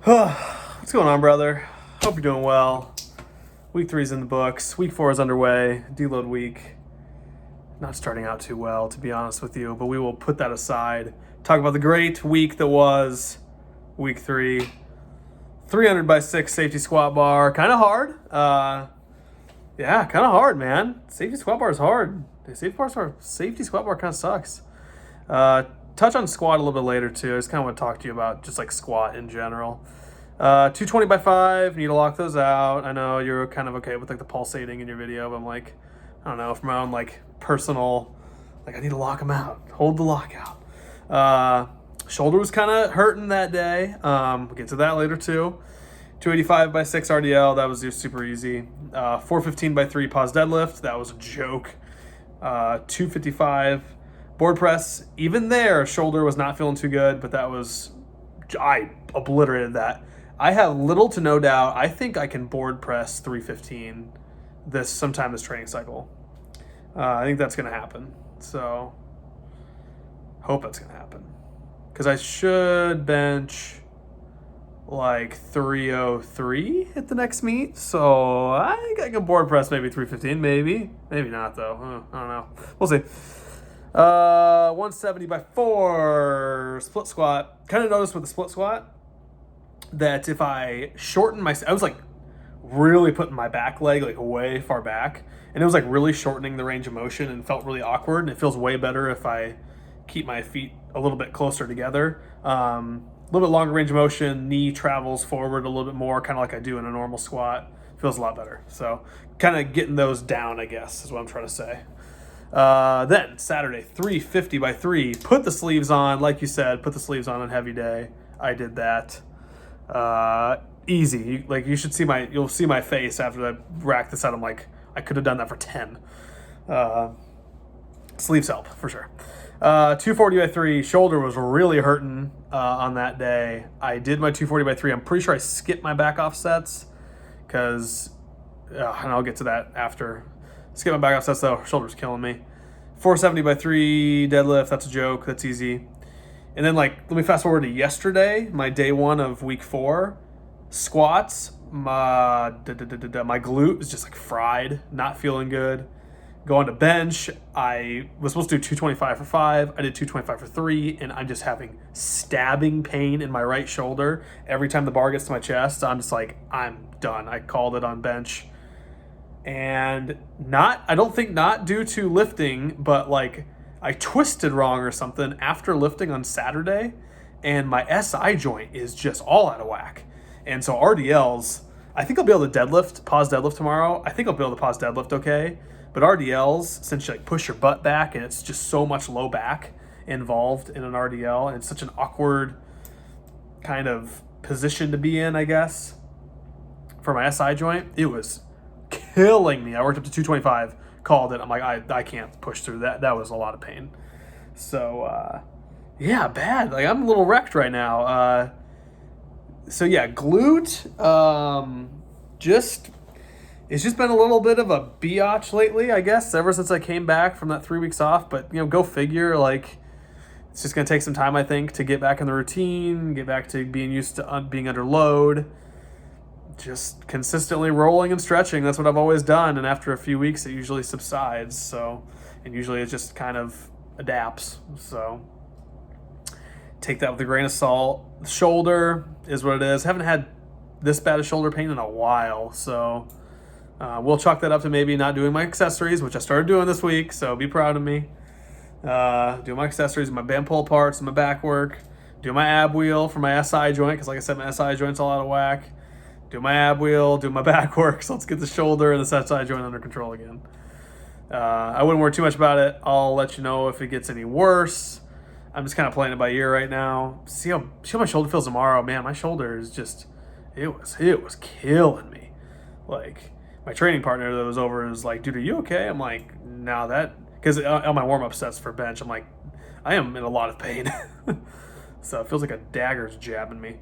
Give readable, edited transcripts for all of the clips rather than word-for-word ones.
What's going on, brother? Hope you're doing well. Week 3 is in the books. Week 4 is underway. Deload week. Not starting out too well, to be honest with you, but we will put that aside. Talk about the great week that was week 3. 300 by 6 safety squat bar. Kind of hard. Yeah, kind of hard, man. Safety squat bar is hard. Safety squat bar kind of sucks. Touch on squat a little bit later too. I just kind of want to talk to you about just like squat in general. 220 by 5, need to lock those out. I know you're kind of okay with like the pulsating in your video, but I'm like, I don't know, for my own like personal, like I need to lock them out. Hold the lockout. Shoulder was kind of hurting that day. We'll get to that later too. 285 by 6 RDL, that was just super easy. 415 by 3 pause deadlift, that was a joke. 255 board press, even there, shoulder was not feeling too good, but I obliterated that. I have little to no doubt. I think I can board press 315 sometime this training cycle. I think that's going to happen. So, hope that's going to happen. Because I should bench like 303 at the next meet. So, I think I can board press maybe 315, maybe. Maybe not, though. I don't know. We'll see. 170 by 4 split squat. Kind of noticed with the split squat that if I shorten I was like really putting my back leg like way far back, and it was like really shortening the range of motion and felt really awkward. And it feels way better if I keep my feet a little bit closer together. A little bit longer range of motion, knee travels forward a little bit more, kind of like I do in a normal squat. Feels a lot better. So kind of getting those down, I guess, is what I'm trying to say. Then Saturday, 350 by 3, put the sleeves on, like you said, put the sleeves on heavy day. I did that. Easy. You should see you'll see my face after I rack this out. I'm like, I could have done that for 10. Sleeves help for sure. 240 by 3, shoulder was really hurting, on that day. I did my 240 by 3. I'm pretty sure I skipped my back offsets because, and I'll get to that after. Skip my back offsets though, shoulder's killing me. 470 by 3 deadlift, that's a joke, that's easy. And then let me fast forward to yesterday, my day 1 of week 4. Squats, my glute is just like fried, not feeling good. Going to bench, I was supposed to do 225 for 5, I did 225 for 3, and I'm just having stabbing pain in my right shoulder. Every time the bar gets to my chest, I'm just like, I'm done. I called it on bench. And I don't think not due to lifting, but I twisted wrong or something after lifting on Saturday, and my SI joint is just all out of whack. And so RDLs, I think I'll be able to pause deadlift tomorrow. I think I'll be able to pause deadlift okay. But RDLs, since you push your butt back and it's just so much low back involved in an RDL, and it's such an awkward kind of position to be in, I guess, for my SI joint, it was killing me. I worked up to 225, called it. I'm like, I can't push through that. That was a lot of pain. So, yeah, bad. I'm a little wrecked right now. So yeah, glute, it's just been a little bit of a biatch lately, I guess, ever since I came back from that 3 weeks off. But, go figure, it's just going to take some time, I think, to get back in the routine, get back to being used to being under load. Just consistently rolling and stretching. That's what I've always done. And after a few weeks, it usually subsides. So, and usually it just kind of adapts. So take that with a grain of salt. The shoulder is what it is. Haven't had this bad of shoulder pain in a while. So we'll chalk that up to maybe not doing my accessories, which I started doing this week. So be proud of me. Doing my accessories, my band pull parts, and my back work. Do my ab wheel for my SI joint. Because like I said, my SI joint's all out of whack. Do my ab wheel, do my back work, so let's get the shoulder and the SI joint under control again. I wouldn't worry too much about it. I'll let you know if it gets any worse. I'm just kind of playing it by ear right now. See how my shoulder feels tomorrow. Man, my shoulder is just, it was killing me. My training partner that was over was like, dude, are you okay? I'm like, no, because on my warm-up sets for bench, I'm like, I am in a lot of pain. So it feels like a dagger's jabbing me.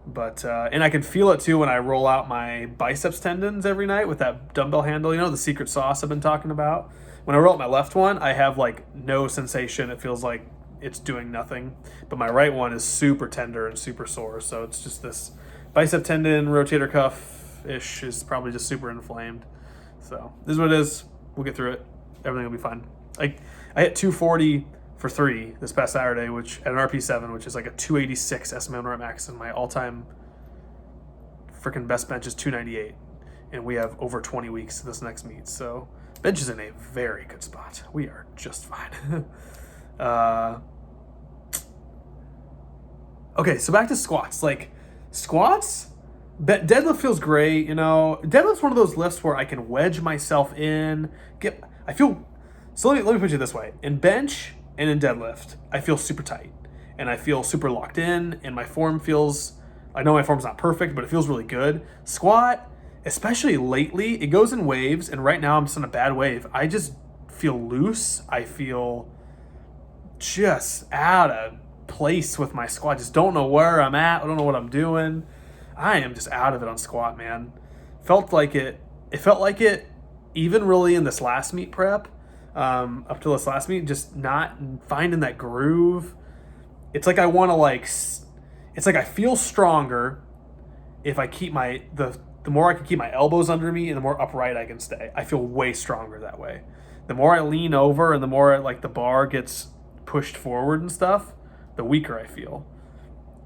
But, and I can feel it too when I roll out my biceps tendons every night with that dumbbell handle, the secret sauce I've been talking about. When I roll out my left one, I have no sensation. It feels like it's doing nothing. But my right one is super tender and super sore. So it's just this bicep tendon, rotator cuff-ish is probably just super inflamed. So this is what it is. We'll get through it. Everything will be fine. I hit 240 for 3 this past Saturday, which at an RP7, which is like a 286 SMM rep max, and my all-time freaking best bench is 298. And we have over 20 weeks to this next meet. So bench is in a very good spot. We are just fine. Okay, so back to squats. Like, squats, deadlift feels great, you know. Deadlift's one of those lifts where I can wedge myself in. So let me put it this way. In bench and in deadlift, I feel super tight. And I feel super locked in. And my form feels, I know my form's not perfect, but it feels really good. Squat, especially lately, it goes in waves. And right now I'm just in a bad wave. I just feel loose. I feel just out of place with my squat. Just don't know where I'm at. I don't know what I'm doing. I am just out of it on squat, man. It felt like it even really in this last meet prep, up to this last meet, just not finding that groove. It's like I want to it's like I feel stronger if I keep the more I can keep my elbows under me and the more upright I can stay. I feel way stronger that way. The more I lean over and the more the bar gets pushed forward and stuff, the weaker I feel.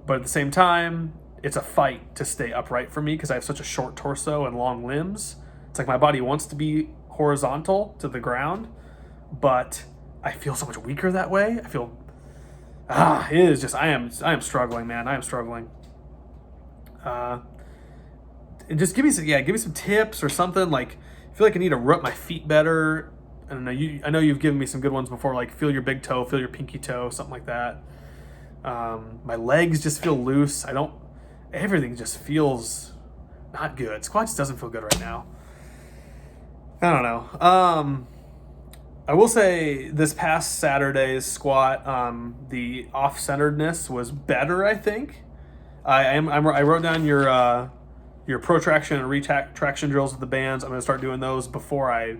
But at the same time, it's a fight to stay upright for me because I have such a short torso and long limbs. It's like my body wants to be horizontal to the ground, but I feel so much weaker that way. I feel it is just I am struggling, man. I am struggling. And just give me some tips or something. Like, I feel like I need to rub my feet better. I don't know. I know you've given me some good ones before, like feel your big toe, feel your pinky toe, something like that. My legs just feel loose. Everything just feels not good. Squat just doesn't feel good right now. I don't know. I will say this past Saturday's squat, the off-centeredness was better, I think. I wrote down your protraction and retraction drills with the bands. I'm going to start doing those before I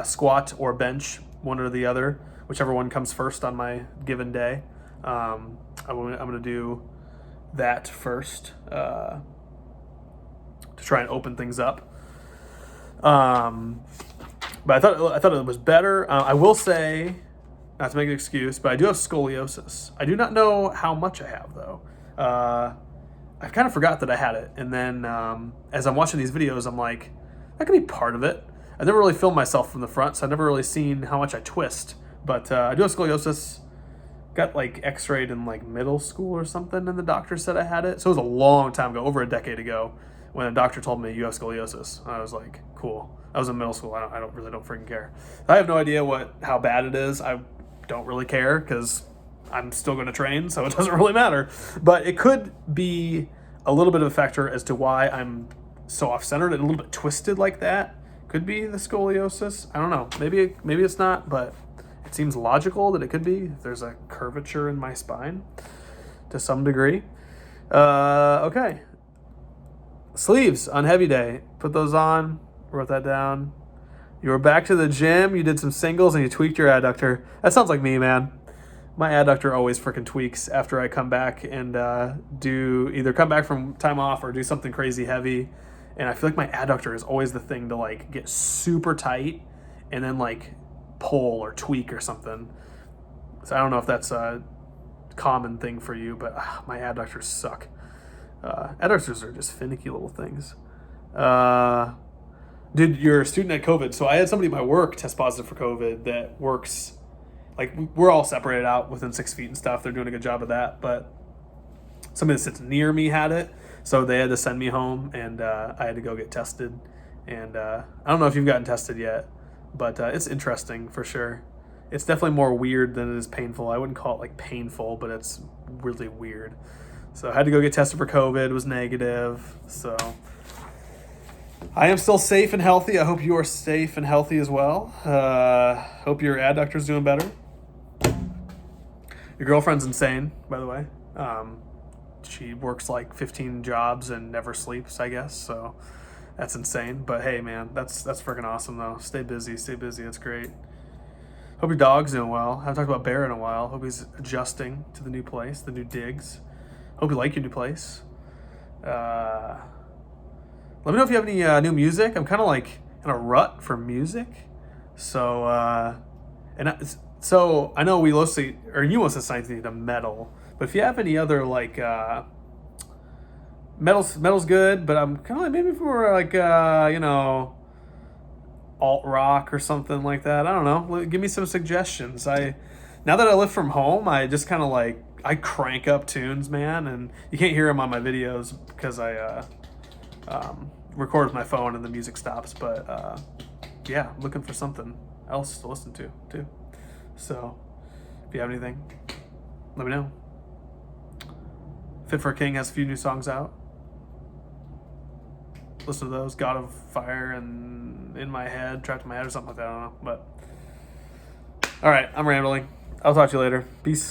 squat or bench, one or the other, whichever one comes first on my given day. I'm going to do that first to try and open things up. But I thought it was better. I will say, not to make an excuse, but I do have scoliosis. I do not know how much I have though. I kind of forgot that I had it, and then as I'm watching these videos, I'm like, that could be part of it. I never really filmed myself from the front, so I've never really seen how much I twist. But I do have scoliosis. Got x-rayed in middle school or something, and the doctor said I had it. So it was a long time ago, over a decade ago, when the doctor told me you have scoliosis. I was like, cool. I was in middle school. I don't freaking care. I have no idea how bad it is. I don't really care because I'm still going to train, so it doesn't really matter. But it could be a little bit of a factor as to why I'm so off-centered and a little bit twisted like that. Could be the scoliosis. I don't know. Maybe it's not, but it seems logical that it could be. There's a curvature in my spine to some degree. Okay. Sleeves on heavy day. Put those on. Wrote that down. You were back to the gym. You did some singles and you tweaked your adductor. That sounds like me, man. My adductor always freaking tweaks after I come back and do either come back from time off or do something crazy heavy. And I feel like my adductor is always the thing to get super tight and then pull or tweak or something. So I don't know if that's a common thing for you, but my adductors suck. Adductors are just finicky little things. Did your student had COVID? So I had somebody at my work test positive for COVID that works, we're all separated out within 6 feet and stuff. They're doing a good job of that, but somebody that sits near me had it. So they had to send me home, and I had to go get tested. And I don't know if you've gotten tested yet, but it's interesting for sure. It's definitely more weird than it is painful. I wouldn't call it painful, but it's really weird. So I had to go get tested for COVID. It was negative. So I am still safe and healthy. I hope you are safe and healthy as well. Hope your adductor's doing better. Your girlfriend's insane, by the way. She works 15 jobs and never sleeps, I guess. So that's insane. But hey, man, that's freaking awesome, though. Stay busy. It's great. Hope your dog's doing well. I haven't talked about Bear in a while. Hope he's adjusting to the new place, the new digs. Hope you like your new place. Let me know if you have any new music. I'm kind of like in a rut for music. So, so I know we mostly, or you mostly assigned to metal, but if you have any other like, metal's good, but I'm kind of like maybe for like, alt rock or something like that. I don't know. Give me some suggestions. Now that I live from home, I just kind of like I crank up tunes, man, and you can't hear them on my videos because I record with my phone and the music stops. But yeah, I'm looking for something else to listen to too. So if you have anything, let me know. Fit for a King has a few new songs out. Listen to those. God of Fire and In My Head, Trapped in My Head or something like that. I don't know. But all right, I'm rambling. I'll talk to you later. Peace.